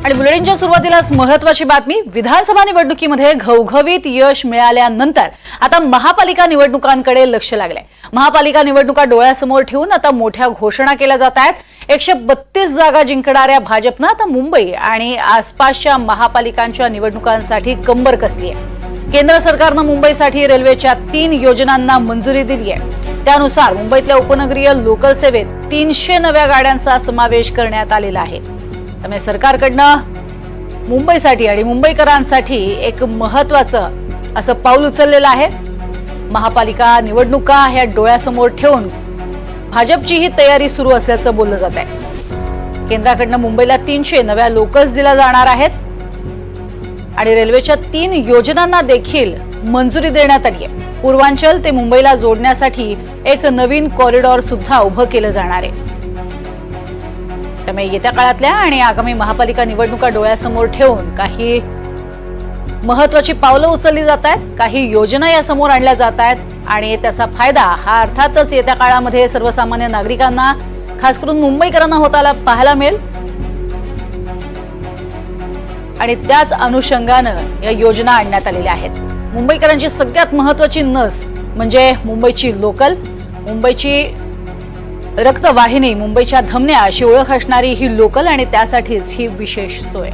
आणि बुलेटिनच्या सुरुवातीलाच महत्त्वाची बातमी। विधानसभा निवडणुकीमध्ये घवघवीत यश मिळाल्यानंतर आता महापालिका निवडणुकांकडे लक्ष लागले। महापालिका निवडणुका डोळ्यासमोर ठेवून आता मोठ्या घोषणा केल्या जात आहेत। 132 जागा जिंकणाऱ्या भाजपने आता मुंबई आणि आसपासच्या महापालिकांच्या निवडणुकांसाठी कंबर कसली आहे। केंद्र सरकारने मुंबईसाठी रेल्वेच्या 3 योजनांना मंजुरी दिली आहे। त्यानुसार मुंबईतल्या उपनगरीय लोकल सेवेत 300 नव्या गाड्यांचा समावेश करण्यात आलेला आहे। त्यामुळे सरकारकडनं मुंबईसाठी आणि मुंबईकरांसाठी एक महत्त्वाचं असं पाऊल उचललेलं आहे। महापालिका निवडणुका ह्या डोळ्यासमोर ठेवून भाजपची ही तयारी सुरू असल्याचं बोललं जात आहे। केंद्राकडनं मुंबईला 300 नव्या लोकल्स दिल्या जाणार आहेत आणि रेल्वेच्या 3 योजनांना देखील मंजुरी देण्यात आली आहे। पूर्वांचल ते मुंबईला जोडण्यासाठी एक नवीन कॉरिडॉर सुद्धा उभं केलं जाणार आहे। त्यामुळे येत्या काळातल्या आणि आगामी महापालिका निवडणुका डोळ्यासमोर ठेवून काही महत्त्वाची पावलं उचलली जात आहेत, काही योजना या समोर आणल्या जात आहेत आणि त्याचा फायदा हा अर्थातच येत्या काळामध्ये सर्वसामान्य नागरिकांना, खास करून मुंबईकरांना होताना पाहायला मिळेल। आणि त्याच अनुषंगाने या योजना आणण्यात आलेल्या आहेत। मुंबईकरांची सगळ्यात महत्त्वाची नस म्हणजे मुंबईची लोकल, मुंबईची रक्तवाहिनी, मुंबईच्या धमन्या अशी ओळख असणारी ही लोकल आणि त्यासाठीच ही विशेष सोय।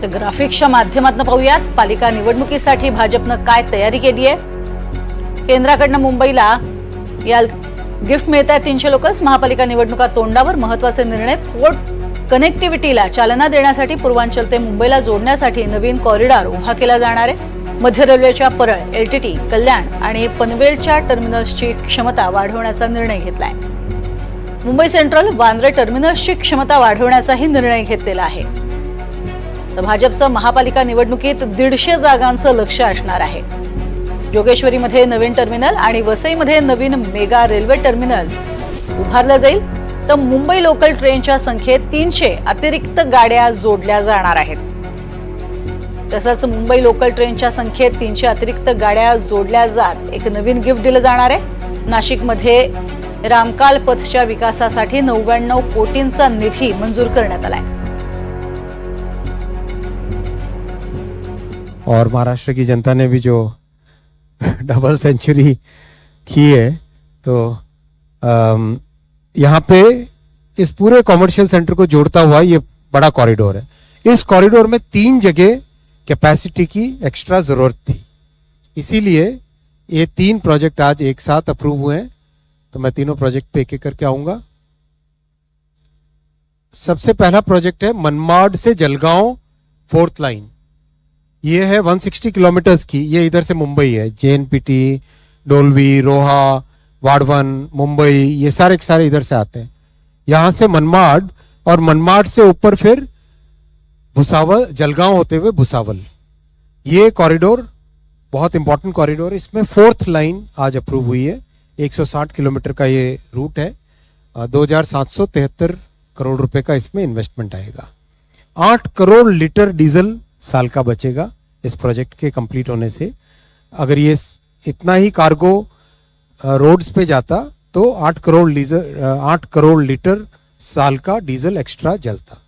तर ग्राफिक्सच्या माध्यमातून पाहूयात पालिका निवडणुकीसाठी भाजपनं काय तयारी केली आहे। केंद्राकडनं मुंबईला या गिफ्ट मिळत आहेत 300 लोकल्स। महापालिका निवडणुका तोंडावर महत्त्वाचे निर्णय। पोर्ट कनेक्टिव्हिटीला चालना देण्यासाठी पूर्वांचल ते मुंबईला जोडण्यासाठी नवीन कॉरिडॉर उभा केला जाणार आहे। मध्य रेल्वेच्या परळ, एलटीटी, कल्याण आणि पनवेलच्या टर्मिनल्सची क्षमता वाढवण्याचा निर्णय घेतलाय। मुंबई सेंट्रल, वांद्रे टर्मिनल्सची क्षमता वाढवण्याचाही निर्णय घेतलेला आहे। तर भाजपचं महापालिका निवडणुकीत 150 जागांचं लक्ष असणार आहे। जोगेश्वरीमध्ये नवीन टर्मिनल आणि वसईमध्ये नवीन मेगा रेल्वे टर्मिनल उभारलं जाईल। तर मुंबई लोकल ट्रेनच्या संख्येत 300 अतिरिक्त गाड्या जोडल्या जाणार आहेत। तसंच मुंबई लोकल ट्रेनच्या संख्येत 300 अतिरिक्त गाड्या जोडल्या जात एक नवीन गिफ्ट दिलं जाणार आहे। नाशिकमध्ये रामकाल पथच्या विकासासाठी 99 कोटींचा निधी मंजूर करण्यात आलाय। और महाराष्ट्र की जनता ने भी जो डबल सेंचुरी की है, तो यहाँ पे इस पूरे कॉमर्शियल सेंटर को जोड़ता हुआ ये बड़ा कॉरिडोर है। इस कॉरिडोर में 3 जगह कैपेसिटी की एक्स्ट्रा जरूरत थी, इसीलिए ये 3 प्रोजेक्ट आज एक साथ अप्रूव हुए हैं। तो मैं तीनों प्रोजेक्ट पे एक-एक करके आऊंगा। सबसे पहला प्रोजेक्ट है मनमाड से जलगांव 4th लाइन। ये है 160 किलोमीटर्स की। ये इधर से मुंबई है, जेएनपीटी, डोलवी, रोहा, वाड़वन, मुंबई, ये सारे के सारे इधर से आते हैं। यहां से मनमाड और मनमाड से ऊपर फिर भुसावल, जलगांव होते हुए भुसावल। ये कॉरिडोर बहुत इंपॉर्टेंट कॉरिडोर है। इसमें 4th लाइन आज अप्रूव हुई है। 160 किलोमीटर का ये रूट है। 2773 करोड़ रुपए का इसमें इन्वेस्टमेंट आएगा। 8 करोड़ लीटर डीजल साल का बचेगा इस प्रोजेक्ट के कंप्लीट होने से। अगर ये इतना ही कार्गो रोड्स पे जाता तो 8 करोड़ लीटर साल का डीजल एक्स्ट्रा जलता।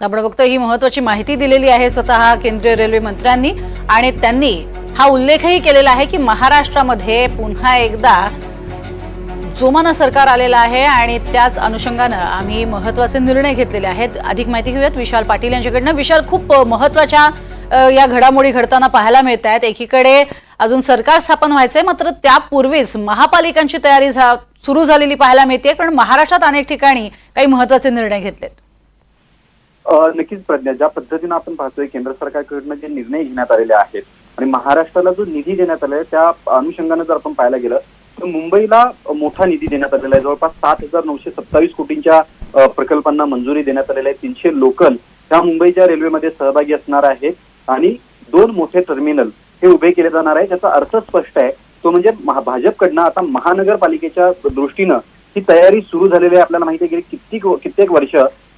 आपण बघतो ही महत्त्वाची माहिती दिलेली आहे स्वतः केंद्रीय रेल्वे मंत्र्यांनी आणि त्यांनी हा उल्लेखही केलेला आहे की महाराष्ट्रामध्ये पुन्हा एकदा जोमानं सरकार आलेलं आहे आणि त्याच अनुषंगाने आम्ही महत्त्वाचे निर्णय घेतलेले आहेत। अधिक माहिती घेऊयात विशाल पाटील यांच्याकडनं। विशाल, खूप महत्त्वाच्या या घडामोडी घडताना पाहायला मिळत आहेत। एकीकडे अजून सरकार स्थापन व्हायचंय, मात्र त्यापूर्वीच महापालिकांची तयारी सुरू झालेली पाहायला मिळते, कारण महाराष्ट्रात अनेक ठिकाणी काही महत्त्वाचे निर्णय घेतलेत। नक्कीच प्रज्ञा, ज्या पद्धतीने आपण पाहतोय केंद्र सरकारकडून जे निर्णय घेण्यात आलेले आहेत आणि महाराष्ट्राला जो निधी देण्यात आलाय त्या अनुषंगाने जर आपण पाहायला गेलं तर मुंबईला मोठा निधी देण्यात आलेला आहे। जवळपास 7,927 कोटींच्या प्रकल्पांना मंजुरी देण्यात आलेली आहे। 300 लोकल ह्या मुंबईच्या रेल्वेमध्ये सहभागी असणार आहेत आणि 2 मोठे टर्मिनल हे उभे केले जाणार आहे। त्याचा अर्थ स्पष्ट आहे, तो म्हणजे भाजपकडनं आता महानगरपालिकेच्या दृष्टीनं ही तयारी सुरू झालेली आहे। आपल्याला माहिती आहे की कित्येक वर्ष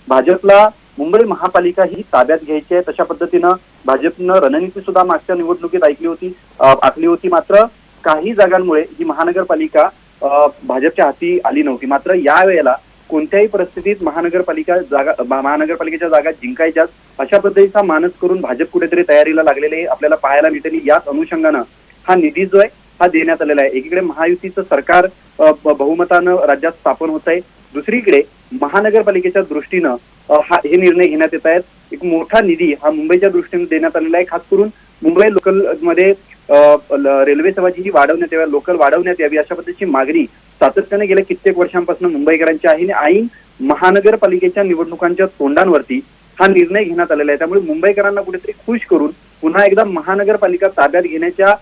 भाजपला मुंबई महापालिका ही ताब्यात घ्यायची आहे, तशा पद्धतीनं भाजपनं रणनीती सुद्धा मागच्या निवडणुकीत आखली होती। मात्र काही जागांमुळे ही महानगरपालिका भाजपच्या हाती आली नव्हती. मात्र यावेळेला कोणत्याही परिस्थितीत महानगरपालिकेच्या जागा जिंकायच्याच अशा पद्धतीचा मानस करून भाजप कुठेतरी तयारीला लागलेले आपल्याला पाहायला मिळते. याच अनुषंगानं हा निधी जो आहे हा देण्यात आलेला आहे. एकीकडे महायुतीचं सरकार बहुमतानं राज्यात स्थापन होत आहे, दुसरीकडे महानगरपालिकेच्या दृष्टीनं हे निर्णय घेण्यात येत आहेत. एक मोठा निधी हा मुंबईच्या दृष्टीने देण्यात आलेला आहे. खास करून मुंबई लोकल मध्ये रेल्वे सेवा जी वाढवण्यात यावी, लोकल वाढवण्यात यावी अशा पद्धतीची मागणी सातत्याने गेल्या कित्येक वर्षांपासून मुंबईकरांची आहे. आणि ऐन महानगरपालिकेच्या निवडणुकांच्या तोंडांवरती हा निर्णय घेण्यात आलेला आहे. त्यामुळे मुंबईकरांना कुठेतरी खुश करून पुन्हा एकदा महानगरपालिका ताब्यात घेण्याच्या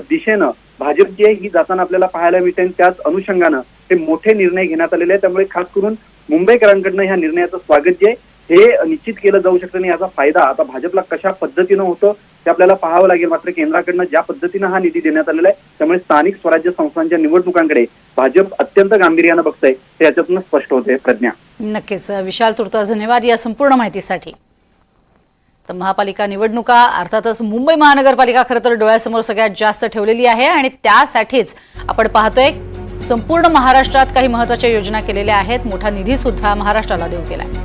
दिशेनं भाजप जी आहे ही जाताना आपल्याला पाहायला मिळते. त्याच अनुषंगानं हे मोठे निर्णय घेण्यात आलेले आहेत. त्यामुळे खास करून मुंबईकरांकडनं ह्या निर्णयाचं स्वागत जे आहे हे निश्चित केलं जाऊ शकतं आणि याचा फायदा आता भाजपला कशा पद्धतीनं होतं ते आपल्याला पाहावं लागेल. मात्र केंद्राकडनं ज्या पद्धतीनं हा निधी देण्यात आलेला आहे त्यामुळे स्थानिक स्वराज्य संस्थांच्या निवडणुकांकडे भाजप अत्यंत गांभीर्यानं बघतंय हे याच्यातून स्पष्ट होते. प्रज्ञा. नक्कीच विशाल तुर्तास धन्यवाद या संपूर्ण माहितीसाठी. तर महापालिका निवडणुका अर्थातच मुंबई महानगरपालिका खरं तर डोळ्यासमोर सगळ्यात जास्त ठेवलेली आहे आणि त्यासाठीच आपण पाहतोय संपूर्ण महाराष्ट्रात काही महत्त्वाच्या योजना केलेल्या आहेत. मोठा निधी सुद्धा महाराष्ट्राला देऊ केलाय.